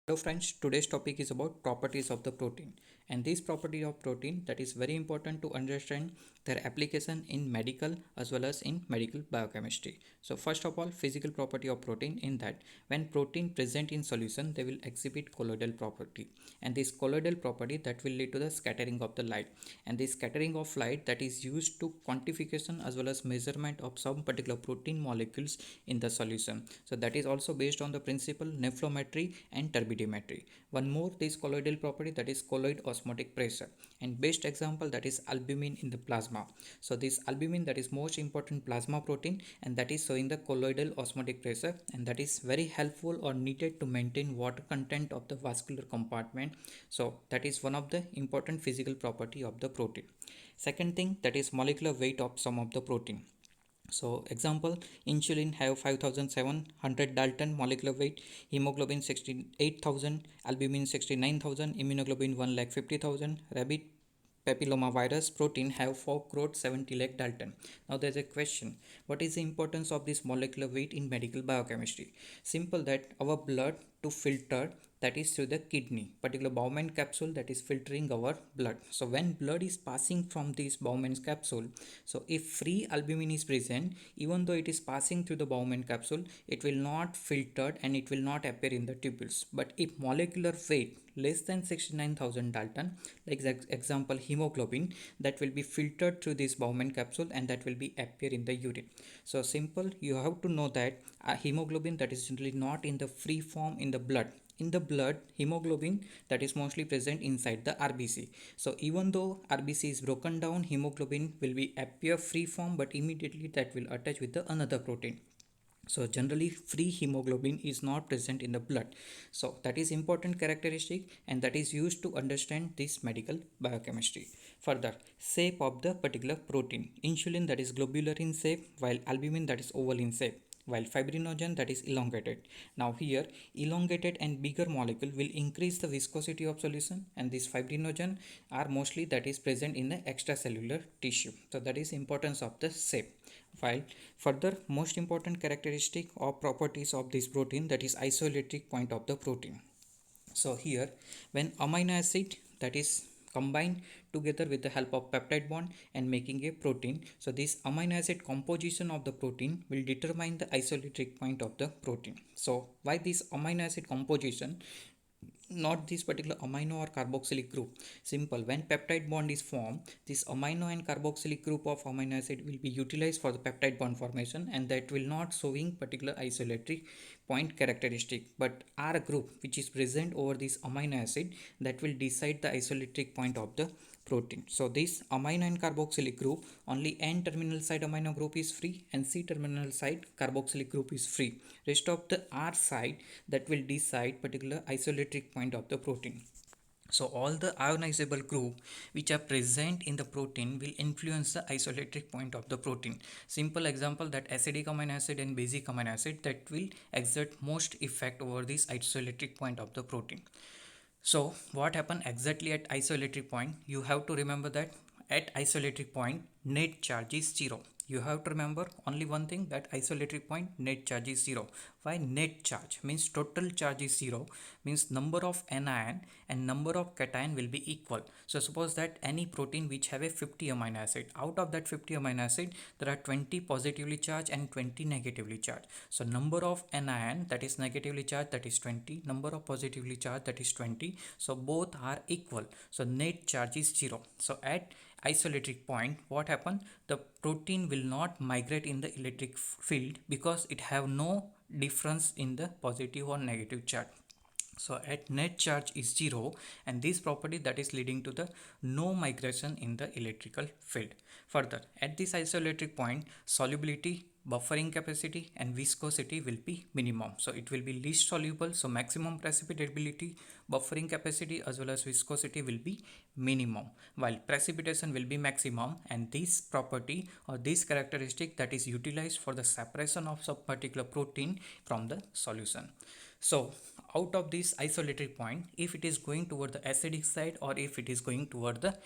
Hello friends, today's topic is about properties of the protein, and this property of protein that is very important to understand their application in medical as well as in medical biochemistry. So first of all, physical property of protein in that when protein present in solution they will exhibit colloidal property, and this colloidal property that will lead to the scattering of the light, and this scattering of light that is used to quantification as well as measurement of some particular protein molecules in the solution. So that is also based on the principle nephelometry and turbidimetry. One more, this colloidal property, that is colloid osmotic pressure, and best example that is albumin in the plasma. So this albumin that is most important plasma protein, and that is showing the colloidal osmotic pressure, and that is very helpful or needed to maintain water content of the vascular compartment. So that is one of the important physical property of the protein. Second thing, that is molecular weight of some of the protein. So example, insulin have 5700 Dalton molecular weight, hemoglobin 68,000, albumin 69,000, immunoglobulin 1,50,000, rabbit papillomavirus protein have 4 crore 70 lakh Dalton. Now there's a question, what is the importance of this molecular weight in medical biochemistry? Simple, that our blood to filter, that is through the kidney, particular Bowman capsule that is filtering our blood. So when blood is passing from this Bowman capsule, so if free albumin is present, even though it is passing through the Bowman capsule, it will not filtered and it will not appear in the tubules. But if molecular weight less than 69,000 Dalton, like example hemoglobin, that will be filtered through this Bowman capsule and that will be appear in the urine. So simple, you have to know that hemoglobin that is generally not in the free form in the blood. In the blood, hemoglobin that is mostly present inside the RBC. So even though RBC is broken down, hemoglobin will be appear free form, but immediately that will attach with the another protein. So generally free hemoglobin is not present in the blood. So that is important characteristic, and that is used to understand this medical biochemistry. Further, shape of the particular protein. Insulin that is globular in shape, while albumin that is oval in shape, while fibrinogen that is elongated. Now here elongated and bigger molecule will increase the viscosity of solution, and this fibrinogen are mostly that is present in the extracellular tissue. So that is importance of the shape. While further most important characteristic or properties of this protein, that is isoelectric point of the protein. So here when amino acid that is combined together with the help of peptide bond and making a protein, so this amino acid composition of the protein will determine the isoelectric point of the protein. So why this amino acid composition, not this particular amino or carboxylic group? Simple, when peptide bond is formed, this amino and carboxylic group of amino acid will be utilized for the peptide bond formation, and that will not showing particular isoelectric point characteristic, but R group which is present over this amino acid, that will decide the isoelectric point of the protein. So this amino and carboxylic group, only N terminal side amino group is free and C terminal side carboxylic group is free. Rest of the R side that will decide particular isoelectric point of the protein. So all the ionizable group which are present in the protein will influence the isoelectric point of the protein. Simple example, that acidic amino acid and basic amino acid that will exert most effect over this isoelectric point of the protein. So what happened exactly at isoelectric point? You have to remember that at isoelectric point net charge is 0. You have to remember only one thing, that isoelectric point net charge is 0. Why net charge? Means total charge is 0, means number of anion and number of cation will be equal. So suppose that any protein which have a 50 amino acid, out of that 50 amino acid there are 20 positively charged and 20 negatively charged. So number of anion that is negatively charged, that is 20, number of positively charged, that is 20. So both are equal, so net charge is 0. So at isoelectric point, what happen, the protein will not migrate in the electric field because it have no difference in the positive or negative charge. So at net charge is 0, and this property that is leading to the no migration in the electrical field. Further, at this isoelectric point, solubility, buffering capacity and viscosity will be minimum. So it will be least soluble, so maximum precipitability, buffering capacity as well as viscosity will be minimum, while precipitation will be maximum, and this property or this characteristic that is utilized for the separation of some particular protein from the solution. So out of this isoelectric point, if it is going toward the acidic side or if it is going toward the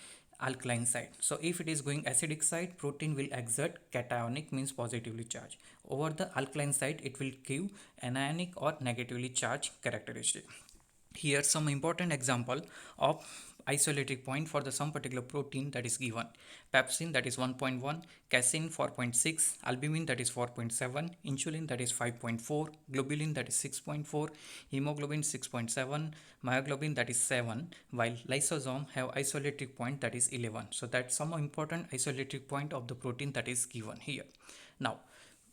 alkaline side. So if it is going acidic side, protein will exert cationic, means positively charged. Over the alkaline side, it will give anionic or negatively charged characteristic. Here some important example of isoelectric point for the some particular protein that is given. Pepsin that is 1.1, casein 4.6, albumin that is 4.7, insulin that is 5.4, globulin that is 6.4, hemoglobin 6.7, myoglobin that is 7, while lysosome have isoelectric point that is 11. So that's some important isoelectric point of the protein that is given here. Now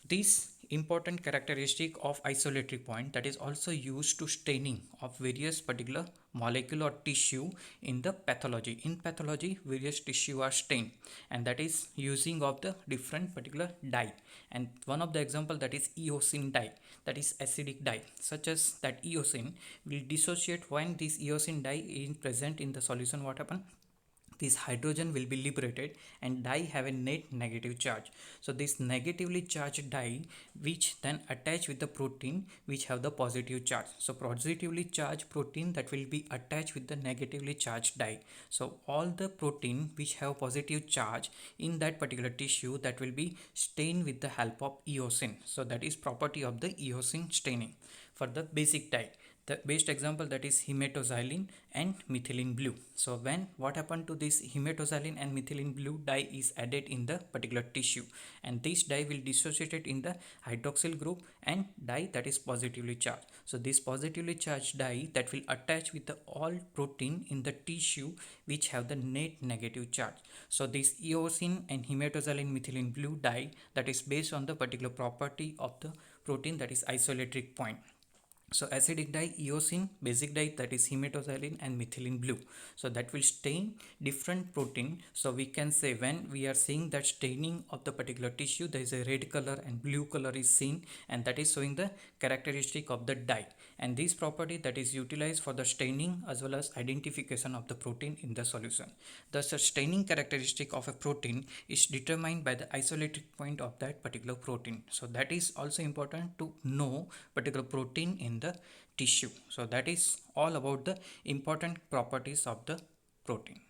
this important characteristic of isoelectric point that is also used to staining of various particular molecule or tissue in the pathology. In pathology, various tissue are stained, and that is using of the different particular dye. And one of the example that is eosin dye, that is acidic dye, such as that eosin will dissociate when this eosin dye is present in the solution. What happen? This hydrogen will be liberated and dye have a net negative charge. So this negatively charged dye which then attach with the protein which have the positive charge. So positively charged protein that will be attached with the negatively charged dye. So all the protein which have positive charge in that particular tissue that will be stained with the help of eosin. So that is property of the eosin staining for the basic dye. The best example that is hematoxylin and methylene blue. So when what happened to this hematoxylin and methylene blue dye is added in the particular tissue, and this dye will dissociate it in the hydroxyl group and dye that is positively charged. So this positively charged dye that will attach with the all protein in the tissue which have the net negative charge. So this eosin and hematoxylin methylene blue dye that is based on the particular property of the protein that is isoelectric point. So acidic dye eosin, basic dye that is hematoxylin and methylene blue. So that will stain different protein. So we can say when we are seeing that staining of the particular tissue, there is a red color and blue color is seen, and that is showing the characteristic of the dye. And this property that is utilized for the staining as well as identification of the protein in the solution. Thus, the staining characteristic of a protein is determined by the isoelectric point of that particular protein. So that is also important to know particular protein in the tissue. So that is all about the important properties of the protein.